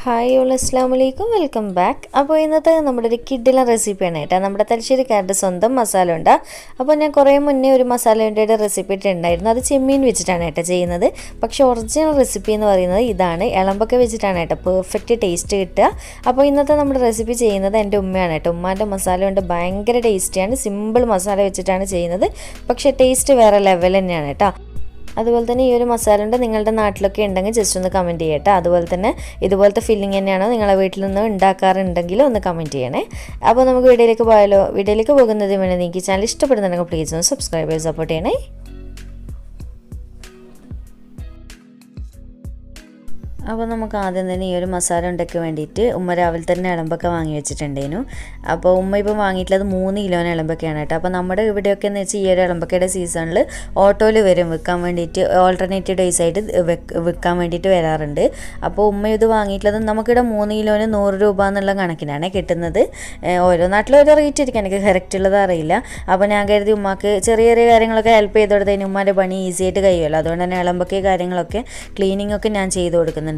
Hi all അസ്സലാമലൈക്കും welcome back. അപ്പോൾ ഇന്നത്തെ നമ്മുടെ ഒരു കിഡിലെ റെസിപ്പിയാണ് കേട്ടോ. നമ്മുടെ തലശ്ശേരിക്കാരുടെ സ്വന്തം മസാല ഉണ്ട. അപ്പോൾ ഞാൻ കുറേ മുന്നേ ഒരു മസാല ഉണ്ടയുടെ റെസിപ്പി ഇട്ടുണ്ടായിരുന്നു. അത് ചെമ്മീൻ വെച്ചിട്ടാണ് കേട്ടോ ചെയ്യുന്നത്. പക്ഷേ ഒറിജിനൽ റെസിപ്പി എന്ന് പറയുന്നത് ഇതാണ്. ഇളമ്പൊക്കെ വെച്ചിട്ടാണ് കേട്ടോ പെർഫെക്റ്റ് ടേസ്റ്റ് കിട്ടുക. അപ്പോൾ ഇന്നത്തെ നമ്മുടെ റെസിപ്പി ചെയ്യുന്നത് എൻ്റെ ഉമ്മയാണ് കേട്ടോ. ഉമ്മാൻ്റെ മസാല കൊണ്ട് ഭയങ്കര ടേസ്റ്റിയാണ്. സിമ്പിൾ മസാല വെച്ചിട്ടാണ് ചെയ്യുന്നത്. പക്ഷേ ടേസ്റ്റ് വേറെ ലെവൽ തന്നെയാണ് കേട്ടോ. അതുപോലെ തന്നെ ഈ ഒരു മസാല ഉണ്ട് നിങ്ങളുടെ നാട്ടിലൊക്കെ ഉണ്ടെങ്കിൽ ജസ്റ്റ് ഒന്ന് കമൻറ്റ് ചെയ്യട്ടെ. അതുപോലെ തന്നെ ഇതുപോലത്തെ ഫില്ലിംഗ് തന്നെയാണോ നിങ്ങളെ വീട്ടിൽ നിന്ന് ഉണ്ടാക്കാറുണ്ടെങ്കിൽ ഒന്ന് കമൻറ്റ് ചെയ്യണേ. അപ്പോൾ നമുക്ക് വീഡിയോയിലേക്ക് പോയാലോ? വീഡിയോയിലേക്ക് പോകുന്നതിന് മുന്നേ നിങ്ങൾക്ക് ചാനൽ ഇഷ്ടപ്പെടുന്നുണ്ടെങ്കിൽ പ്ലീസ് ഒന്ന് സബ്സ്ക്രൈബ് ചെയ്ത് സപ്പോർട്ട് ചെയ്യണേ. അപ്പോൾ നമുക്ക് ആദ്യം തന്നെ ഈ ഒരു മസാല ഉണ്ടാക്കാൻ വേണ്ടിയിട്ട് ഉമ്മ രാവിലെ തന്നെ ഇളമ്പൊക്കെ വാങ്ങി വെച്ചിട്ടുണ്ടായിരുന്നു. അപ്പോൾ ഉമ്മ ഇപ്പോൾ വാങ്ങിയിട്ടുള്ളത് 3 കിലോന് ഇളമ്പൊക്കെയാണ് കേട്ടോ. അപ്പോൾ നമ്മുടെ ഇവിടെയൊക്കെ എന്ന് വെച്ചാൽ ഈ ഒരു ഇളമ്പൊക്കയുടെ സീസണിൽ ഓട്ടോയിൽ വരും വിൽക്കാൻ വേണ്ടിയിട്ട്, ഓൾട്ടർനേറ്റീവ് ഡേയ്സ് ആയിട്ട് വിൽക്കാൻ വേണ്ടിയിട്ട് വരാറുണ്ട്. അപ്പോൾ ഉമ്മ ഇത് വാങ്ങിയിട്ടുള്ളത് നമുക്കിവിടെ 3 കിലോന് 100 രൂപ എന്നുള്ള കണക്കിനാണ് കിട്ടുന്നത്. ഓരോ നാട്ടിലും ഓരോ റേറ്റ് ആയിരിക്കും, എനിക്ക് കറക്റ്റ് ഉള്ളത് അറിയില്ല. അപ്പോൾ ഞാൻ കരുതി ഉമ്മക്ക് ചെറിയ ചെറിയ കാര്യങ്ങളൊക്കെ ഹെൽപ്പ് ചെയ്ത് കൊടുത്തതിന് ഉമ്മാൻ്റെ പണി ഈസി ആയിട്ട് കഴിയുമല്ലോ. അതുകൊണ്ട് തന്നെ ഇളമ്പൊക്കെ കാര്യങ്ങളൊക്കെ ക്ലീനിങ് ഒക്കെ ഞാൻ ചെയ്ത് കൊടുക്കുന്നുണ്ട്.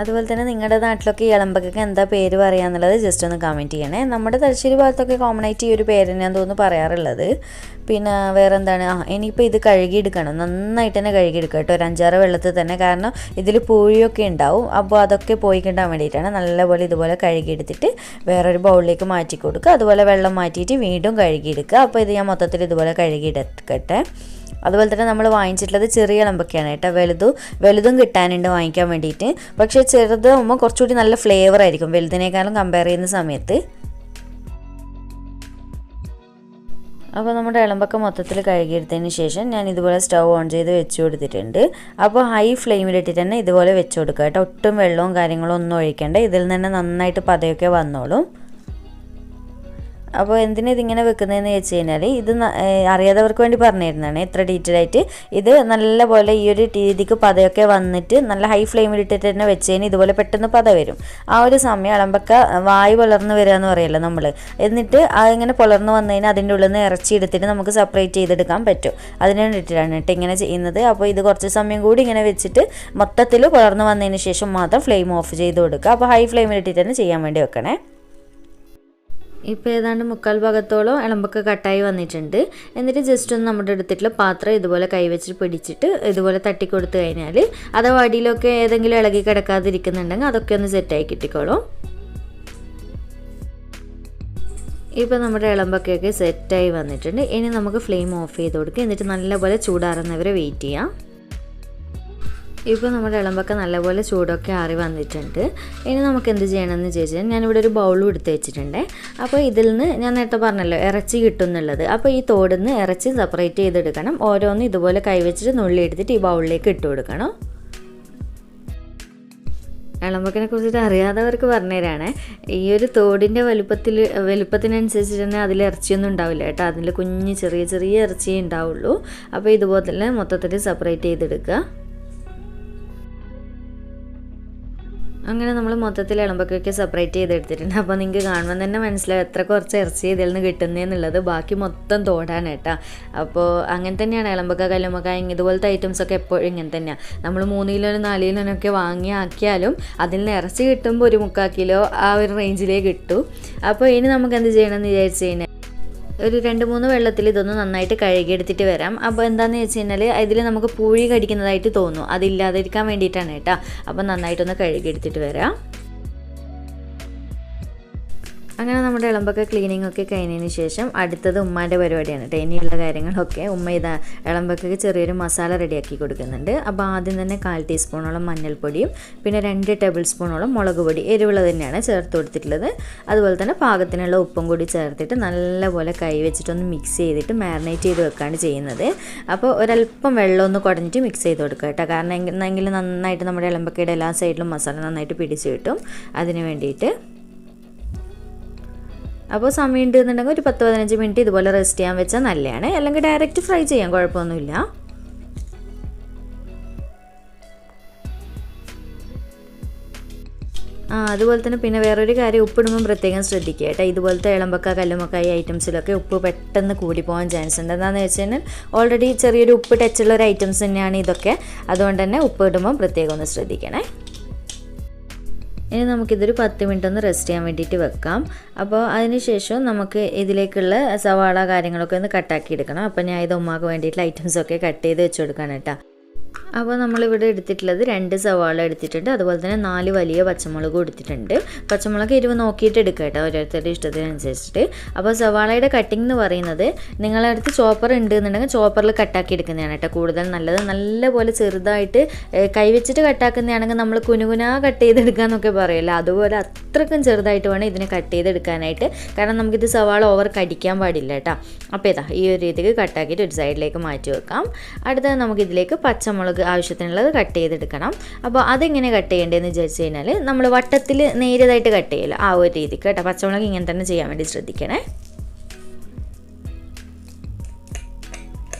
അതുപോലെ തന്നെ നിങ്ങളുടെ നാട്ടിലൊക്കെ ഈ ഇളമ്പൊക്കെ എന്താ പേര് പറയാന്നുള്ളത് ജസ്റ്റ് ഒന്ന് കമൻറ്റ് ചെയ്യണേ. നമ്മുടെ തലശ്ശേരി ഭാഗത്തൊക്കെ കോമൺ ആയിട്ട് ഈ ഒരു പേര് തന്നെയാണെന്ന് തോന്നുന്നു പറയാറുള്ളത്. പിന്നെ വേറെ എന്താണ്, ഇനിയിപ്പോൾ ഇത് കഴുകിയെടുക്കണം, നന്നായിട്ട് തന്നെ കഴുകിയെടുക്കുക കേട്ടോ, ഒരു 5-6 വെള്ളത്തിൽ തന്നെ. കാരണം ഇതിൽ പൂഴിയൊക്കെ ഉണ്ടാവും. അപ്പോൾ അതൊക്കെ പോയി കിട്ടാൻ വേണ്ടിയിട്ടാണ് നല്ലപോലെ ഇതുപോലെ കഴുകിയെടുത്തിട്ട് വേറൊരു ബൗളിലേക്ക് മാറ്റി കൊടുക്കുക. അതുപോലെ വെള്ളം മാറ്റിയിട്ട് വീണ്ടും കഴുകിയെടുക്കുക. അപ്പോൾ ഇത് ഞാൻ മൊത്തത്തിൽ ഇതുപോലെ കഴുകിയെടുക്കട്ടെ. അതുപോലെ തന്നെ നമ്മൾ വാങ്ങിച്ചിട്ടുള്ളത് ചെറിയ ഇളമ്പൊക്കെയാണ് കേട്ടോ. വലുതും കിട്ടാനുണ്ട് വാങ്ങിക്കാൻ വേണ്ടിയിട്ട്. പക്ഷേ ചെറുതാകുമ്പോൾ കുറച്ചുകൂടി നല്ല ഫ്ലേവർ ആയിരിക്കും വലുതിനേക്കാളും കമ്പയർ ചെയ്യുന്ന സമയത്ത്. അപ്പോൾ നമ്മുടെ ഇളമ്പൊക്കെ മൊത്തത്തിൽ കഴുകിയെടുത്തതിന് ശേഷം ഞാൻ ഇതുപോലെ സ്റ്റൗ ഓൺ ചെയ്ത് വെച്ച് കൊടുത്തിട്ടുണ്ട്. അപ്പോൾ ഹൈ ഫ്ലെയിമിലിട്ടിട്ട് തന്നെ ഇതുപോലെ വെച്ച് കൊടുക്കുക കേട്ടോ. ഒട്ടും വെള്ളവും കാര്യങ്ങളും ഒന്നും ഒഴിക്കേണ്ട. ഇതിൽ നിന്ന് തന്നെ നന്നായിട്ട് പതയൊക്കെ വന്നോളും. അപ്പോൾ എന്തിനാ ഇതിങ്ങനെ വെക്കുന്നതെന്ന് വെച്ച് കഴിഞ്ഞാൽ ഇത് അറിയാത്തവർക്ക് വേണ്ടി പറഞ്ഞു തരുന്നതാണ് ഇത്ര ഡീറ്റെയിൽ ആയിട്ട്. ഇത് നല്ലപോലെ ഈ ഒരു രീതിക്ക് പതയൊക്കെ വന്നിട്ട് നല്ല ഹൈ ഫ്ലെയിമിലിട്ടിട്ട് തന്നെ വെച്ച് കഴിഞ്ഞാൽ ഇതുപോലെ പെട്ടെന്ന് പത വരും. ആ ഒരു സമയം ഇളമ്പൊക്ക വായു പുലർന്ന് വരിക എന്ന് പറയല്ലോ നമ്മൾ. എന്നിട്ട് അതിങ്ങനെ പുലർന്ന് വന്നു കഴിഞ്ഞാൽ അതിൻ്റെ ഉള്ളിൽ നിന്ന് ഇറച്ചി എടുത്തിട്ട് നമുക്ക് സെപ്പറേറ്റ് ചെയ്തെടുക്കാൻ പറ്റും. അതിന് വേണ്ടിയിട്ടാണ് കേട്ടോ ഇങ്ങനെ ചെയ്യുന്നത്. അപ്പോൾ ഇത് കുറച്ച് സമയം കൂടി ഇങ്ങനെ വെച്ചിട്ട് മൊത്തത്തിൽ പുലർന്ന് വന്നതിന് ശേഷം മാത്രം ഫ്ലെയിം ഓഫ് ചെയ്ത് കൊടുക്കുക. അപ്പോൾ ഹൈ ഫ്ലെയിമിലിട്ടിട്ട് തന്നെ ചെയ്യാൻ വേണ്ടി വെക്കണേ. ഇപ്പോൾ ഏതാണ്ട് 3/4 ഭാഗത്തോളം ഇളമ്പൊക്കെ കട്ടായി വന്നിട്ടുണ്ട്. എന്നിട്ട് ജസ്റ്റ് ഒന്ന് നമ്മുടെ എടുത്തിട്ടുള്ള പാത്രം ഇതുപോലെ കൈവച്ചിട്ട് പിടിച്ചിട്ട് ഇതുപോലെ തട്ടിക്കൊടുത്തു കഴിഞ്ഞാൽ അഥവാ അടിയിലൊക്കെ ഏതെങ്കിലും ഇളകി കിടക്കാതിരിക്കുന്നുണ്ടെങ്കിൽ അതൊക്കെ ഒന്ന് സെറ്റായി കിട്ടിക്കോളും. ഇപ്പോൾ നമ്മുടെ ഇളമ്പൊക്കെയൊക്കെ സെറ്റായി വന്നിട്ടുണ്ട്. ഇനി നമുക്ക് ഫ്ലെയിം ഓഫ് ചെയ്ത് കൊടുക്കുക. എന്നിട്ട് നല്ലപോലെ ചൂടാറുന്നവരെ വെയിറ്റ് ചെയ്യാം. ഇപ്പോൾ നമ്മുടെ ഇളമ്പൊക്കെ നല്ലപോലെ ചൂടൊക്കെ ആറി വന്നിട്ടുണ്ട്. ഇനി നമുക്ക് എന്ത് ചെയ്യണമെന്ന് ചോദിച്ചാൽ ഞാനിവിടെ ഒരു ബൗളും എടുത്ത് വെച്ചിട്ടുണ്ട്. അപ്പോൾ ഇതിൽ നിന്ന് ഞാൻ നേരത്തെ പറഞ്ഞല്ലോ ഇറച്ചി കിട്ടും എന്നുള്ളത്. അപ്പോൾ ഈ തോടിൽ നിന്ന് ഇറച്ചി സെപ്പറേറ്റ് ചെയ്തെടുക്കണം. ഓരോന്നും ഇതുപോലെ കൈവച്ചിട്ട് നുള്ളി എടുത്തിട്ട് ഈ ബൗളിലേക്ക് ഇട്ട് കൊടുക്കണം. ഇളമ്പൊക്കിനെ കുറിച്ചിട്ട് അറിയാത്തവർക്ക് പറഞ്ഞുതരാണ്. ഈ ഒരു തോടിൻ്റെ വലുപ്പത്തിനനുസരിച്ച് തന്നെ അതിൽ ഇറച്ചിയൊന്നും ഉണ്ടാവില്ല കേട്ടോ. അതിൽ കുഞ്ഞ് ചെറിയ ചെറിയ ഇറച്ചിയേ ഉണ്ടാവുള്ളൂ. അപ്പോൾ ഇതുപോലെ തന്നെ മൊത്തത്തിൽ സെപ്പറേറ്റ് ചെയ്തെടുക്കുക. അങ്ങനെ നമ്മൾ മൊത്തത്തിൽ ഇളമ്പൊക്കെ സെപ്പറേറ്റ് ചെയ്തെടുത്തിട്ടുണ്ട്. അപ്പോൾ നിങ്ങൾക്ക് കാണുമ്പോൾ തന്നെ മനസ്സിലാവും എത്ര കുറച്ച് ഇറച്ചി ഇതിൽ നിന്ന് കിട്ടുന്നതെന്നുള്ളത്. ബാക്കി മൊത്തം തോടാണ് കേട്ടോ. അപ്പോൾ അങ്ങനെ തന്നെയാണ് ഇളമ്പൊക്ക, കല്ലുമ്മക്ക ഇതുപോലത്തെ ഐറ്റംസൊക്കെ എപ്പോഴും ഇങ്ങനെ തന്നെയാണ്. നമ്മൾ 3 കിലോനും 4 കിലോനൊക്കെ വാങ്ങി ആക്കിയാലും അതിൽ നിന്ന് ഇറച്ചി കിട്ടുമ്പോൾ ഒരു 3/4 കിലോ ആ ഒരു റേഞ്ചിലേ കിട്ടൂ. അപ്പോൾ ഇനി നമുക്ക് എന്ത് ചെയ്യണമെന്ന് വിചാരിച്ചു കഴിഞ്ഞാൽ ഒരു 2-3 വെള്ളത്തിൽ ഇതൊന്ന് നന്നായിട്ട് കഴുകിയെടുത്തിട്ട് വരാം. അപ്പോൾ എന്താണെന്ന് വെച്ച് കഴിഞ്ഞാൽ ഇതിൽ നമുക്ക് പൂഴി കടിക്കുന്നതായിട്ട് തോന്നും. അതില്ലാതിരിക്കാൻ വേണ്ടിയിട്ടാണ് കേട്ടോ. അപ്പോൾ നന്നായിട്ടൊന്ന് കഴുകിയെടുത്തിട്ട് വരാം. അങ്ങനെ നമ്മുടെ ഇളമ്പൊക്കെ ക്ലീനിങ് ഒക്കെ കഴിഞ്ഞതിന് ശേഷം അടുത്തത് ഉമ്മാൻ്റെ പരിപാടിയാണ് കേട്ടോ. ഇനിയുള്ള കാര്യങ്ങളൊക്കെ ഉമ്മ ഇതാ ഇളമ്പൊക്കെ ചെറിയൊരു മസാല റെഡിയാക്കി കൊടുക്കുന്നുണ്ട്. അപ്പോൾ ആദ്യം തന്നെ 1/4 ടീസ്പൂണോളം മഞ്ഞൾപ്പൊടിയും പിന്നെ 2 ടേബിൾ സ്പൂണോളം മുളക് പൊടി, എരിവുള്ളത് തന്നെയാണ് ചേർത്ത് കൊടുത്തിട്ടുള്ളത്. അതുപോലെ തന്നെ പാകത്തിനുള്ള ഉപ്പും കൂടി ചേർത്തിട്ട് നല്ലപോലെ കൈ വെച്ചിട്ടൊന്ന് മിക്സ് ചെയ്തിട്ട് മാരിനേറ്റ് ചെയ്ത് വെക്കുകയാണ് ചെയ്യുന്നത്. അപ്പോൾ ഒരല്പം വെള്ളം ഒന്ന് കുടഞ്ഞിട്ട് മിക്സ് ചെയ്ത് കൊടുക്കുക കേട്ടോ. കാരണം എന്നെങ്കിലും നന്നായിട്ട് നമ്മുടെ ഇളമ്പൊക്കയുടെ എല്ലാ സൈഡിലും മസാല നന്നായിട്ട് പിടിച്ച് കിട്ടും. അതിന് വേണ്ടിയിട്ട് അപ്പോൾ സമയം ഉണ്ടെന്നുണ്ടെങ്കിൽ ഒരു 10-15 മിനിറ്റ് ഇതുപോലെ റെസ്റ്റ് ചെയ്യാൻ വെച്ചാൽ നല്ലതാണ്. അല്ലെങ്കിൽ ഡയറക്റ്റ് ഫ്രൈ ചെയ്യാം, കുഴപ്പമൊന്നുമില്ല. അതുപോലെ തന്നെ പിന്നെ വേറൊരു കാര്യം, ഉപ്പിടുമ്പോൾ പ്രത്യേകം ശ്രദ്ധിക്കുക കേട്ടോ. ഇതുപോലത്തെ ഇളമ്പൊക്ക, കല്ലുമ്മക്കായി ഐറ്റംസിലൊക്കെ ഉപ്പ് പെട്ടെന്ന് കൂടി പോകാൻ ചാൻസ് ഉണ്ട്. എന്താണെന്ന് വെച്ച് കഴിഞ്ഞാൽ ഓൾറെഡി ചെറിയൊരു ഉപ്പ് ടച്ചുള്ള ഒരു ഐറ്റംസ് തന്നെയാണ് ഇതൊക്കെ. അതുകൊണ്ട് തന്നെ ഉപ്പ് ഇടുമ്പോൾ പ്രത്യേകം ഒന്ന് ശ്രദ്ധിക്കണേ. ഇനി നമുക്കിതൊരു 10 മിനിറ്റ് ഒന്ന് റെസ്റ്റ് ചെയ്യാൻ വേണ്ടിയിട്ട് വെക്കാം. അപ്പോൾ അതിനുശേഷം നമുക്ക് ഇതിലേക്കുള്ള സവാള കാര്യങ്ങളൊക്കെ ഒന്ന് കട്ടാക്കി എടുക്കണം. അപ്പോൾ ഞാൻ ഇത് ഉമ്മാക്ക് വേണ്ടിയിട്ടുള്ള ഐറ്റംസൊക്കെ കട്ട് ചെയ്ത് വെച്ച് കൊടുക്കണം കേട്ടോ. അപ്പോൾ നമ്മളിവിടെ എടുത്തിട്ടുള്ളത് 2 സവാള എടുത്തിട്ടുണ്ട്, അതുപോലെ തന്നെ 4 വലിയ പച്ചമുളകും എടുത്തിട്ടുണ്ട്. പച്ചമുളക് എരിവ് നോക്കിയിട്ട് എടുക്കുക കേട്ടോ, ഓരോരുത്തരുടെ ഇഷ്ടത്തിനനുസരിച്ചിട്ട്. അപ്പോൾ സവാളയുടെ കട്ടിംഗ് എന്ന് പറയുന്നത് നിങ്ങളുടെ അടുത്ത് ചോപ്പർ ഉണ്ട് എന്നുണ്ടെങ്കിൽ ചോപ്പറിൽ കട്ടാക്കി എടുക്കുന്നതാണ് കേട്ടോ കൂടുതൽ നല്ലത്. നല്ലപോലെ ചെറുതായിട്ട് കൈവച്ചിട്ട് കട്ടാക്കുന്നതാണെങ്കിൽ നമ്മൾ കുനുകുനാ കട്ട് ചെയ്തെടുക്കുക എന്നൊക്കെ പറയുമല്ലോ, അതുപോലെ അത്രക്കും ചെറുതായിട്ട് വേണം ഇതിനെ കട്ട് ചെയ്തെടുക്കാനായിട്ട്. കാരണം നമുക്കിത് സവാള ഓവർ കടിക്കാൻ പാടില്ല കേട്ടോ. അപ്പോൾ ഇതാ ഈ ഒരു രീതിക്ക് കട്ടാക്കിയിട്ട് ഒരു സൈഡിലേക്ക് മാറ്റി വെക്കാം. അടുത്തത് നമുക്കിതിലേക്ക് പച്ചമുളക് ആവശ്യത്തിനുള്ളത് കട്ട് ചെയ്തെടുക്കണം. അപ്പോൾ അതെങ്ങനെ കട്ട് ചെയ്യേണ്ടതെന്ന് വിചാരിച്ചു കഴിഞ്ഞാൽ നമ്മൾ വട്ടത്തിൽ നേരിയതായിട്ട് കട്ട് ചെയ്യില്ല, ആ ഒരു രീതിക്ക് കേട്ടോ. പച്ചമുളക് ഇങ്ങനെ തന്നെ ചെയ്യാൻ വേണ്ടി ശ്രദ്ധിക്കണേ.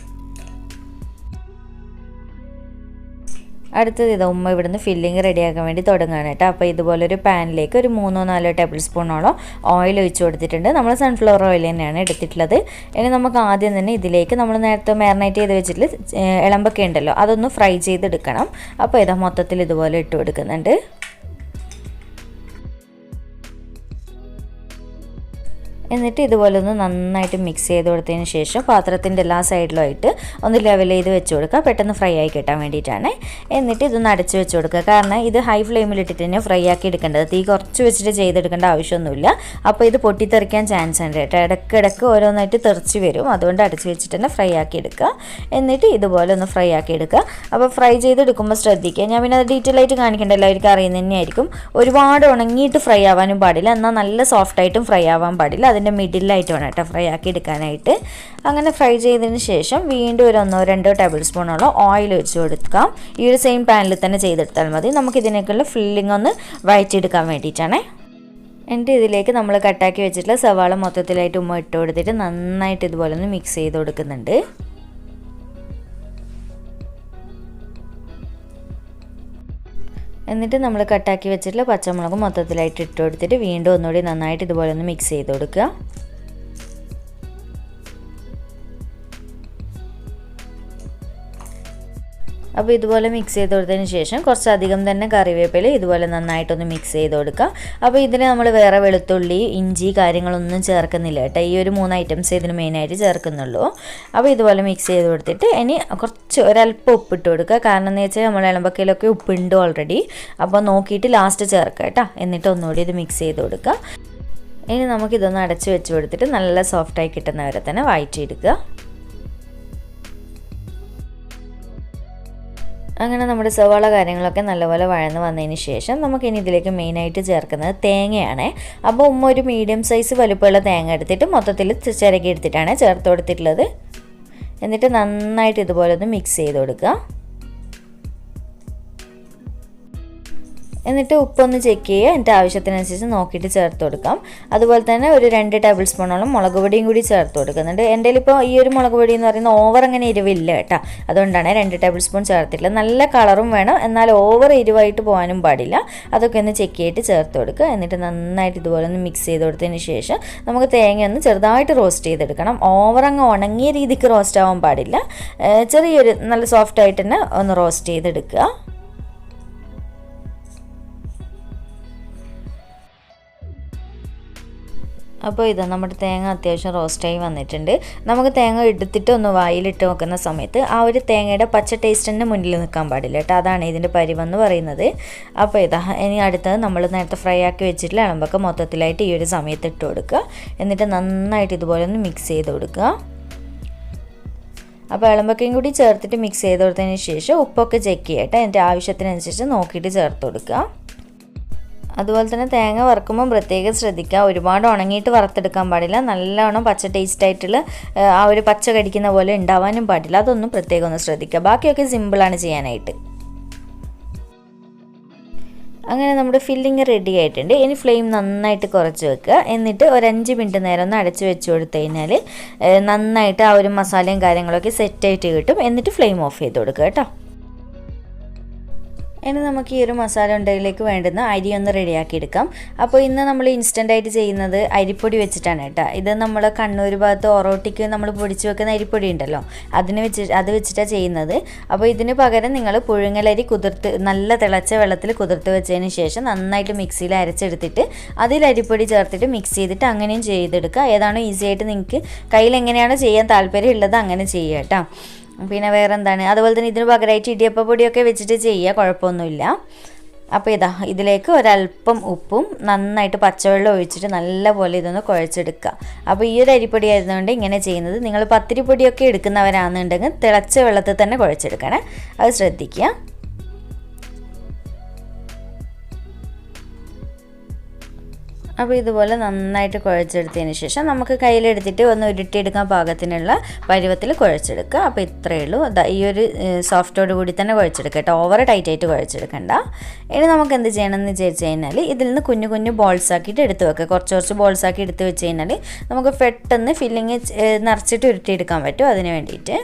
അടുത്തത് ഇതാ ഉമ്മ ഇവിടുന്ന് ഫില്ലിങ് റെഡിയാക്കാൻ വേണ്ടി തുടങ്ങുകയാണ് കേട്ടോ. അപ്പോൾ ഇതുപോലൊരു പാനിലേക്ക് ഒരു 3-4 ടേബിൾ സ്പൂണോളം ഓയിൽ ഒഴിച്ച് കൊടുത്തിട്ടുണ്ട്. നമ്മൾ സൺഫ്ലവർ ഓയിൽ തന്നെയാണ് എടുത്തിട്ടുള്ളത്. ഇനി നമുക്ക് ആദ്യം തന്നെ ഇതിലേക്ക് നമ്മൾ നേരത്തെ മാരിനേറ്റ് ചെയ്ത് വെച്ചിട്ട് ഇളമ്പക്ക ഉണ്ടല്ലോ, അതൊന്ന് ഫ്രൈ ചെയ്തെടുക്കണം. അപ്പോൾ ഇതാ മൊത്തത്തിൽ ഇതുപോലെ ഇട്ട് കൊടുക്കുന്നുണ്ട്. എന്നിട്ട് ഇതുപോലെ ഒന്ന് നന്നായിട്ട് മിക്സ് ചെയ്ത് കൊടുത്തതിന് ശേഷം പാത്രത്തിൻ്റെ എല്ലാ സൈഡിലുമായിട്ട് ഒന്ന് ലെവൽ ചെയ്ത് വെച്ച് കൊടുക്കുക, പെട്ടെന്ന് ഫ്രൈ ആയി കിട്ടാൻ വേണ്ടിയിട്ടാണ്. എന്നിട്ട് ഇതൊന്ന് അടച്ച് വെച്ച് കൊടുക്കുക, കാരണം ഇത് ഹൈ ഫ്ലെയിമിലിട്ടിട്ട് തന്നെ ഫ്രൈ ആക്കി എടുക്കേണ്ടത്, തീ കുറച്ച് വെച്ചിട്ട് ചെയ്തെടുക്കേണ്ട ആവശ്യമൊന്നുമില്ല. അപ്പോൾ ഇത് പൊട്ടിത്തെറിക്കാൻ ചാൻസ് ഉണ്ട് കേട്ടോ, ഇടയ്ക്കിടയ്ക്ക് ഓരോന്നായിട്ട് തെറിച്ച് വരും, അതുകൊണ്ട് അടച്ച് വെച്ചിട്ട് തന്നെ ഫ്രൈ ആക്കി എടുക്കുക. എന്നിട്ട് ഇതുപോലെ ഒന്ന് ഫ്രൈ ആക്കി എടുക്കുക. അപ്പോൾ ഫ്രൈ ചെയ്തെടുക്കുമ്പോൾ ശ്രദ്ധിക്കുക, ഞാൻ പിന്നെ അത് ഡീറ്റെയിൽ ആയിട്ട് കാണിക്കേണ്ടല്ലോ, അവർക്ക് അറിയുന്നത് തന്നെയായിരിക്കും. ഒരുപാട് ഉണങ്ങിയിട്ട് ഫ്രൈ ആവാനും പാടില്ല, എന്നാൽ നല്ല സോഫ്റ്റായിട്ടും ഫ്രൈ ആവാൻ പാടില്ല, അതിൻ്റെ മിഡിലായിട്ട് വേണം കേട്ടോ ഫ്രൈ ആക്കി എടുക്കാനായിട്ട്. അങ്ങനെ ഫ്രൈ ചെയ്തതിന് ശേഷം വീണ്ടും ഒരു 1-2 ടേബിൾ സ്പൂണോളം ഓയിൽ ഒഴിച്ച് കൊടുക്കാം. ഈ ഒരു സെയിം പാനിൽ തന്നെ ചെയ്തെടുത്താൽ മതി. നമുക്കിതിനേക്കുള്ള ഫില്ലിംഗ് ഒന്ന് വഴറ്റിയെടുക്കാൻ വേണ്ടിയിട്ടാണ്. എന്നിട്ട് ഇതിലേക്ക് നമ്മൾ കട്ടാക്കി വെച്ചിട്ടുള്ള സവാള മൊത്തത്തിലായിട്ട് ഉമ്മ ഇട്ട് കൊടുത്തിട്ട് നന്നായിട്ട് ഇതുപോലെ ഒന്ന് മിക്സ് ചെയ്ത് കൊടുക്കുന്നുണ്ട്. എന്നിട്ട് നമ്മൾ കട്ടാക്കി വെച്ചിട്ടുള്ള പച്ചമുളക് മൊത്തത്തിലായിട്ട് ഇട്ട് കൊടുത്തിട്ട് വീണ്ടും ഒന്നുകൂടി നന്നായിട്ട് ഇതുപോലെ ഒന്ന് മിക്സ് ചെയ്ത് കൊടുക്കുക. അപ്പോൾ ഇതുപോലെ മിക്സ് ചെയ്ത് കൊടുത്തതിന് ശേഷം കുറച്ചധികം തന്നെ കറിവേപ്പില ഇതുപോലെ നന്നായിട്ടൊന്ന് മിക്സ് ചെയ്ത് കൊടുക്കുക. അപ്പോൾ ഇതിന് നമ്മൾ വേറെ വെളുത്തുള്ളി, ഇഞ്ചി കാര്യങ്ങളൊന്നും ചേർക്കുന്നില്ല കേട്ടോ, ഈ ഒരു 3 ഐറ്റംസ് ഇതിന് മെയിനായിട്ട് ചേർക്കുന്നുള്ളൂ. അപ്പോൾ ഇതുപോലെ മിക്സ് ചെയ്ത് കൊടുത്തിട്ട് ഇനി ഒരല്പം ഉപ്പിട്ട് കൊടുക്കുക, കാരണം എന്ന് വെച്ചാൽ നമ്മൾ ഇളമ്പക്കയിലൊക്കെ ഉപ്പുണ്ട് ഓൾറെഡി. അപ്പോൾ നോക്കിയിട്ട് ലാസ്റ്റ് ചേർക്കുക കേട്ടോ. എന്നിട്ട് ഒന്നുകൂടി ഇത് മിക്സ് ചെയ്ത് കൊടുക്കുക. ഇനി നമുക്കിതൊന്ന് അടച്ച് വെച്ച് കൊടുത്തിട്ട് നല്ല സോഫ്റ്റായി കിട്ടുന്നവരെ തന്നെ വഴറ്റിയെടുക്കുക. അങ്ങനെ നമ്മുടെ സവാള കാര്യങ്ങളൊക്കെ നല്ലപോലെ വഴന്ന് വന്നതിന് ശേഷം നമുക്കിനി ഇതിലേക്ക് മെയിനായിട്ട് ചേർക്കുന്നത് തേങ്ങയാണ്. അപ്പോൾ ഉമ്മ ഒരു മീഡിയം സൈസ് വലുപ്പമുള്ള തേങ്ങ എടുത്തിട്ട് മൊത്തത്തിൽ ചിരകി എടുത്തിട്ടാണ് ചേർത്ത് കൊടുത്തിട്ടുള്ളത്. എന്നിട്ട് നന്നായിട്ട് ഇതുപോലെ ഒന്ന് മിക്സ് ചെയ്ത് കൊടുക്കുക. എന്നിട്ട് ഉപ്പൊന്ന് ചെക്ക് ചെയ്യുക, എന്നിട്ട് ആവശ്യത്തിനനുസരിച്ച് നോക്കിയിട്ട് ചേർത്ത് കൊടുക്കാം. അതുപോലെ തന്നെ ഒരു 2 ടേബിൾ സ്പൂണോളം മുളക് പൊടിയും കൂടി ചേർത്ത് കൊടുക്കുന്നുണ്ട്. എൻ്റെ ഇപ്പോൾ ഈ ഒരു മുളക് പൊടി എന്ന് പറയുന്നത് ഓവർ അങ്ങനെ എരിവില്ല കേട്ടോ, അതുകൊണ്ടാണ് 2 ടേബിൾ സ്പൂൺ ചേർത്തിട്ടുള്ളത്. നല്ല കളറും വേണം, എന്നാൽ ഓവർ എരിവായിട്ട് പോകാനും പാടില്ല. അതൊക്കെ ഒന്ന് ചെക്ക് ചെയ്തിട്ട് ചേർത്ത് കൊടുക്കുക. എന്നിട്ട് നന്നായിട്ട് ഇതുപോലെ ഒന്ന് മിക്സ് ചെയ്ത് കൊടുത്തതിന് ശേഷം നമുക്ക് തേങ്ങ ഒന്ന് ചെറുതായിട്ട് റോസ്റ്റ് ചെയ്തെടുക്കണം. ഓവർ അങ്ങ് ഉണങ്ങിയ രീതിക്ക് റോസ്റ്റ് ആവാൻ പാടില്ല, ചെറിയൊരു നല്ല സോഫ്റ്റായിട്ട് തന്നെ ഒന്ന് റോസ്റ്റ് ചെയ്തെടുക്കുക. അപ്പോൾ ഇതാ നമ്മുടെ തേങ്ങ അത്യാവശ്യം റോസ്റ്റായി വന്നിട്ടുണ്ട്. നമുക്ക് തേങ്ങ എടുത്തിട്ട് ഒന്ന് വായിലിട്ട് നോക്കുന്ന സമയത്ത് ആ ഒരു തേങ്ങയുടെ പച്ച ടേസ്റ്റിൻ്റെ മുന്നിൽ നിൽക്കാൻ പാടില്ല കേട്ടോ, അതാണ് ഇതിൻ്റെ പരിവെന്ന് പറയുന്നത്. അപ്പോൾ ഇതാ ഇനി അടുത്തത് നമ്മൾ നേരത്തെ ഫ്രൈ ആക്കി വെച്ചിട്ടുള്ള ഇളമ്പക്ക മൊത്തത്തിലായിട്ട് ഈ ഒരു സമയത്ത് ഇട്ട് കൊടുക്കുക. എന്നിട്ട് നന്നായിട്ട് ഇതുപോലെ ഒന്ന് മിക്സ് ചെയ്ത് കൊടുക്കുക. അപ്പോൾ ഇളമ്പക്കയും കൂടി ചേർത്തിട്ട് മിക്സ് ചെയ്ത് കൊടുത്തതിന് ശേഷം ഉപ്പൊക്കെ ചെക്ക് ചെയ്യട്ടെ, എന്നിട്ട് ആവശ്യത്തിനനുസരിച്ച് നോക്കിയിട്ട് ചേർത്ത് കൊടുക്കുക. അതുപോലെ തന്നെ തേങ്ങ വറുക്കുമ്പോൾ പ്രത്യേകം ശ്രദ്ധിക്കുക, ഒരുപാട് ഉണങ്ങിയിട്ട് വറുത്തെടുക്കാൻ പാടില്ല, നല്ലവണ്ണം പച്ച ടേസ്റ്റായിട്ടുള്ള ആ ഒരു പച്ച കടിക്കുന്ന പോലെ ഉണ്ടാവാനും പാടില്ല, അതൊന്നും പ്രത്യേകം ഒന്ന് ശ്രദ്ധിക്കുക. ബാക്കിയൊക്കെ സിമ്പിളാണ് ചെയ്യാനായിട്ട്. അങ്ങനെ നമ്മുടെ ഫില്ലിങ് റെഡി ആയിട്ടുണ്ട്. ഇനി ഫ്ലെയിം നന്നായിട്ട് കുറച്ച് വെക്കുക. എന്നിട്ട് ഒരു 5 മിനിറ്റ് നേരം ഒന്ന് അടച്ച് വെച്ച് കൊടുത്തു കഴിഞ്ഞാൽ നന്നായിട്ട് ആ ഒരു മസാലയും കാര്യങ്ങളൊക്കെ സെറ്റായിട്ട് കിട്ടും. എന്നിട്ട് ഫ്ലെയിം ഓഫ് ചെയ്ത് കൊടുക്കുക കേട്ടോ. ഇനി നമുക്ക് ഈ ഒരു മസാല ഉണ്ടയിലേക്ക് വേണ്ടുന്ന അരി ഒന്ന് റെഡിയാക്കി എടുക്കാം. അപ്പോൾ ഇന്ന് നമ്മൾ ഇൻസ്റ്റൻ്റായിട്ട് ചെയ്യുന്നത് അരിപ്പൊടി വെച്ചിട്ടാണ് കേട്ടോ. ഇത് നമ്മൾ കണ്ണൂർ ഭാഗത്ത് ഒറോട്ടിക്ക് നമ്മൾ പൊടിച്ച് വെക്കുന്ന അരിപ്പൊടി ഉണ്ടല്ലോ, അത് വെച്ചിട്ടാണ് ചെയ്യുന്നത്. അപ്പോൾ ഇതിന് പകരം നിങ്ങൾ പുഴുങ്ങലരി നല്ല തിളച്ച വെള്ളത്തിൽ കുതിർത്ത് വെച്ചതിന് ശേഷം നന്നായിട്ട് മിക്സിയിൽ അരച്ചെടുത്തിട്ട് അതിൽ അരിപ്പൊടി ചേർത്തിട്ട് മിക്സ് ചെയ്തിട്ട് അങ്ങനെയും ചെയ്തെടുക്കുക. ഏതാണോ ഈസി ആയിട്ട് നിങ്ങൾക്ക് കയ്യിൽ എങ്ങനെയാണോ ചെയ്യാൻ താല്പര്യമുള്ളത് അങ്ങനെ ചെയ്യുക കേട്ടോ. പിന്നെ വേറെ എന്താണ്, അതുപോലെ തന്നെ ഇതിന് പകരമായിട്ട് ഇടിയപ്പപ്പൊടിയൊക്കെ വെച്ചിട്ട് ചെയ്യുക, കുഴപ്പമൊന്നുമില്ല. അപ്പോൾ ഇതിലേക്ക് ഒരല്പം ഉപ്പും നന്നായിട്ട് പച്ചവെള്ളം ഒഴിച്ചിട്ട് നല്ലപോലെ ഇതൊന്ന് കുഴച്ചെടുക്കുക. അപ്പോൾ ഈ ഒരു അരിപ്പൊടി ആയതുകൊണ്ട് ഇങ്ങനെ ചെയ്യുന്നത്. നിങ്ങൾ പത്തിരിപ്പൊടിയൊക്കെ എടുക്കുന്നവരാണെന്നുണ്ടെങ്കിൽ തിളച്ച വെള്ളത്തിൽ തന്നെ കുഴച്ചെടുക്കണേ, അത് ശ്രദ്ധിക്കുക. അപ്പോൾ ഇതുപോലെ നന്നായിട്ട് കുഴച്ചെടുത്തതിന് ശേഷം നമുക്ക് കയ്യിലെടുത്തിട്ട് ഒന്ന് ഉരുട്ടിയെടുക്കാൻ പാകത്തിനുള്ള പരുവത്തിൽ കുഴച്ചെടുക്കുക. അപ്പോൾ ഇത്രയേ ഉള്ളൂ. ഈ ഒരു സോഫ്റ്റോട് കൂടി തന്നെ കുഴച്ചെടുക്കുക കേട്ടോ, ഓവർ ടൈറ്റായിട്ട് കുഴച്ചെടുക്കണ്ട. ഇനി നമുക്ക് എന്ത് ചെയ്യണമെന്ന് വിചാരിച്ചു കഴിഞ്ഞാൽ ഇതിൽ നിന്ന് കുഞ്ഞു കുഞ്ഞു ബോൾസ് ആക്കിയിട്ട് എടുത്ത് വെക്കുക. കുറച്ച് ബോൾസ് ആക്കി എടുത്ത് വെച്ച് കഴിഞ്ഞാൽ നമുക്ക് പെട്ടെന്ന് ഫില്ലിങ് നിറച്ചിട്ട് ഉരുട്ടിയെടുക്കാൻ പറ്റും. അതിന് വേണ്ടിയിട്ട്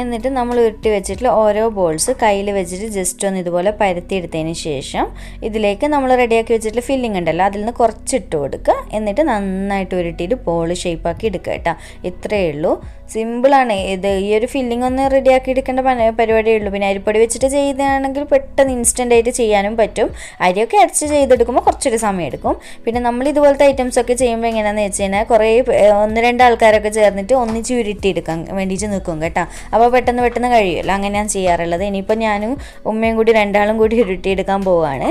എന്നിട്ട് നമ്മൾ ഉരുട്ടി വെച്ചിട്ടുള്ള ഓരോ ബോൾസ് കയ്യിൽ വെച്ചിട്ട് ജസ്റ്റ് ഒന്ന് ഇതുപോലെ പരത്തിയെടുത്തതിന് ശേഷം ഇതിലേക്ക് നമ്മൾ റെഡിയാക്കി വെച്ചിട്ടുള്ള ഫില്ലിംഗ് ഉണ്ടല്ലോ അതിൽ നിന്ന് കുറച്ചിട്ട് കൊടുക്കുക. എന്നിട്ട് നന്നായിട്ട് ഉരുട്ടിയിട്ട് ബോൾ ഷേപ്പാക്കി എടുക്കുക കേട്ടോ. ഇത്രയേ ഉള്ളൂ, സിമ്പിളാണ് ഇത്. ഈ ഒരു ഫില്ലിംഗ് ഒന്ന് റെഡിയാക്കി എടുക്കേണ്ട പരിപാടിയേ ഉള്ളൂ. പിന്നെ അരിപ്പൊടി വെച്ചിട്ട് ചെയ്യുകയാണെങ്കിൽ പെട്ടെന്ന് ഇൻസ്റ്റൻ്റായിട്ട് ചെയ്യാനും പറ്റും. അരിയൊക്കെ അരച്ച് ചെയ്തെടുക്കുമ്പോൾ കുറച്ചൊരു സമയം എടുക്കും. പിന്നെ നമ്മൾ ഇതുപോലത്തെ ഐറ്റംസ് ഒക്കെ ചെയ്യുമ്പോൾ എങ്ങനെയാണെന്ന് വെച്ച് കഴിഞ്ഞാൽ കുറേ 1-2 ആൾക്കാരൊക്കെ ചേർന്നിട്ട് ഒന്നിച്ച് ഉരുട്ടിയെടുക്കാൻ വേണ്ടിയിട്ട് നിൽക്കും കേട്ടോ. അപ്പോൾ പെട്ടെന്ന് കഴിയുമല്ലോ, അങ്ങനെയാണ് ചെയ്യാറുള്ളത്. ഇനിയിപ്പോൾ ഞാനും ഉമ്മയും കൂടി 2 ആളും കൂടി ഉരുട്ടിയെടുക്കാൻ പോവുകയാണ്.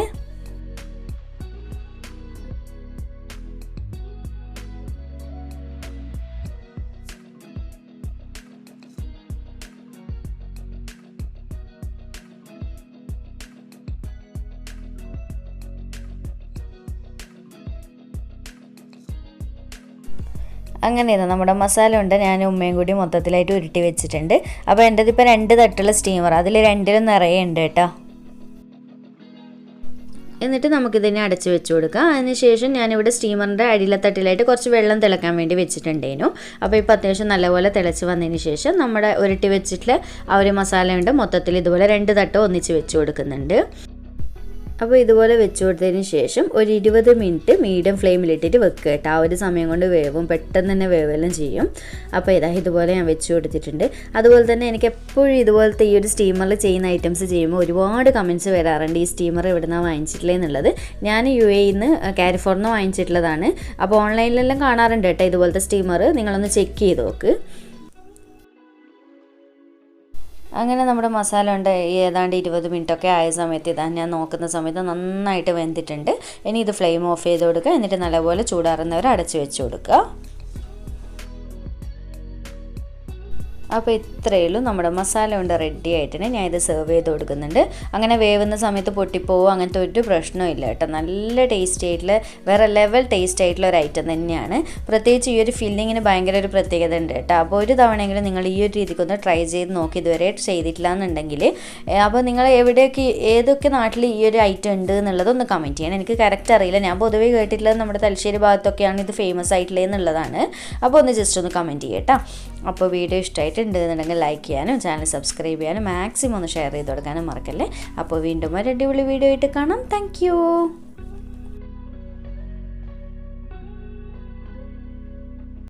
അങ്ങനെയാണ് നമ്മുടെ മസാല ഉണ്ട് ഞാനും ഉമ്മയും കൂടി മൊത്തത്തിലായിട്ട് ഉരുട്ടി വെച്ചിട്ടുണ്ട്. അപ്പോൾ എൻ്റെത് ഇപ്പോൾ 2 തട്ടുള്ള സ്റ്റീമർ, അതിൽ 2ലും നിറയെ ഉണ്ട് കേട്ടോ. എന്നിട്ട് നമുക്കിതിനെ അടച്ച് വെച്ച് കൊടുക്കാം. അതിനുശേഷം ഞാനിവിടെ സ്റ്റീമറിൻ്റെ അടിയിലെ തട്ടിലായിട്ട് കുറച്ച് വെള്ളം തിളക്കാൻ വേണ്ടി വെച്ചിട്ടുണ്ടേനു. അപ്പോൾ ഇപ്പോൾ അത്യാവശ്യം നല്ലപോലെ തിളച്ച് വന്നതിന് ശേഷം നമ്മുടെ ഉരുട്ടി വെച്ചിട്ടുള്ള ആ ഒരു മസാല ഉണ്ട് മൊത്തത്തിൽ ഇതുപോലെ 2 തട്ട് ഒന്നിച്ച് വെച്ച് കൊടുക്കുന്നുണ്ട്. അപ്പോൾ ഇതുപോലെ വെച്ച് കൊടുത്തതിന് ശേഷം ഒരു 20 മിനിറ്റ് മീഡിയം ഫ്ലെയിമിലിട്ടിട്ട് വെക്കുക കേട്ടോ. ആ ഒരു സമയം കൊണ്ട് വേവും, പെട്ടെന്ന് തന്നെ വേവെല്ലാം ചെയ്യും. അപ്പോൾ ഇതുപോലെ ഞാൻ വെച്ച് കൊടുത്തിട്ടുണ്ട്. അതുപോലെ തന്നെ എനിക്ക് എപ്പോഴും ഇതുപോലത്തെ ഈ ഒരു സ്റ്റീമറിൽ ചെയ്യുന്ന ഐറ്റംസ് ചെയ്യുമ്പോൾ ഒരുപാട് കമൻറ്റ്സ് വരാറുണ്ട്, ഈ സ്റ്റീമർ എവിടെ നിന്നാണ് വാങ്ങിച്ചിട്ടില്ലേ എന്നുള്ളത്. ഞാൻ UAE നിന്ന് കാലിഫോർണിയ വാങ്ങിച്ചിട്ടുള്ളതാണ്. അപ്പോൾ ഓൺലൈനിലെല്ലാം കാണാറുണ്ട് കേട്ടോ ഇതുപോലത്തെ സ്റ്റീമർ, നിങ്ങളൊന്ന് ചെക്ക് ചെയ്ത് നോക്ക്. അങ്ങനെ നമ്മുടെ മസാല ഉണ്ട് ഏതാണ്ട് 20 മിനിറ്റൊക്കെ ആയ സമയത്ത് ഞാൻ നോക്കുന്ന സമയത്ത് നന്നായിട്ട് വെന്തിട്ടുണ്ട്. ഇനി ഇത് ഫ്ലെയിം ഓഫ് ചെയ്ത് കൊടുക്കുക. എന്നിട്ട് നല്ലപോലെ ചൂടാറുന്നവരെ അടച്ച് വെച്ച് കൊടുക്കുക. അപ്പോൾ ഇത്രയേ ഉള്ളൂ, നമ്മുടെ മസാല കൊണ്ട് റെഡി ആയിട്ടുണ്ട്. ഞാൻ ഇത് സെർവ് ചെയ്ത് കൊടുക്കുന്നുണ്ട്. അങ്ങനെ വേവുന്ന സമയത്ത് പൊട്ടിപ്പോവോ അങ്ങനത്തെ ഒരു പ്രശ്നവും ഇല്ല കേട്ടോ. നല്ല ടേസ്റ്റ് ആയിട്ടുള്ള വേറെ ലെവൽ ടേസ്റ്റ് ആയിട്ടുള്ള ഒരു ഐറ്റം തന്നെയാണ്. പ്രത്യേകിച്ച് ഈ ഒരു ഫില്ലിങ്ങിന് ഭയങ്കര ഒരു പ്രത്യേകത ഉണ്ട് കേട്ടോ. അപ്പോൾ ഒരു തവണയെങ്കിലും നിങ്ങൾ ഈ ഒരു രീതിക്കൊന്ന് ട്രൈ ചെയ്ത് നോക്കി ഇതുവരെ ചെയ്തിട്ടില്ല എന്നുണ്ടെങ്കിൽ. അപ്പോൾ നിങ്ങൾ ഏതൊക്കെ നാട്ടിൽ ഈ ഒരു ഐറ്റം ഉണ്ട് എന്നുള്ളതൊന്ന് കമൻറ്റ് ചെയ്യണം. എനിക്ക് കറക്റ്റ് അറിയില്ല, ഞാൻ പൊതുവേ കേട്ടിട്ടുള്ളത് നമ്മുടെ തലശ്ശേരി ഭാഗത്തൊക്കെയാണ് ഇത് ഫേമസ് ആയിട്ടുള്ളത് എന്നുള്ളതാണ്. അപ്പോൾ ഒന്ന് ജസ്റ്റ് ഒന്ന് കമൻറ്റ് ചെയ്യട്ടോ. അപ്പോൾ വീഡിയോ ഇഷ്ടമായിട്ടുണ്ടെന്നുണ്ടെങ്കിൽ ലൈക്ക് ചെയ്യാനും ചാനൽ സബ്സ്ക്രൈബ് ചെയ്യാനും മാക്സിമം ഒന്ന് ഷെയർ ചെയ്ത് കൊടുക്കാനും മറക്കല്ലേ. അപ്പോൾ വീണ്ടും ഒരു അടിപൊളി വീഡിയോ ആയിട്ട് കാണാം. താങ്ക്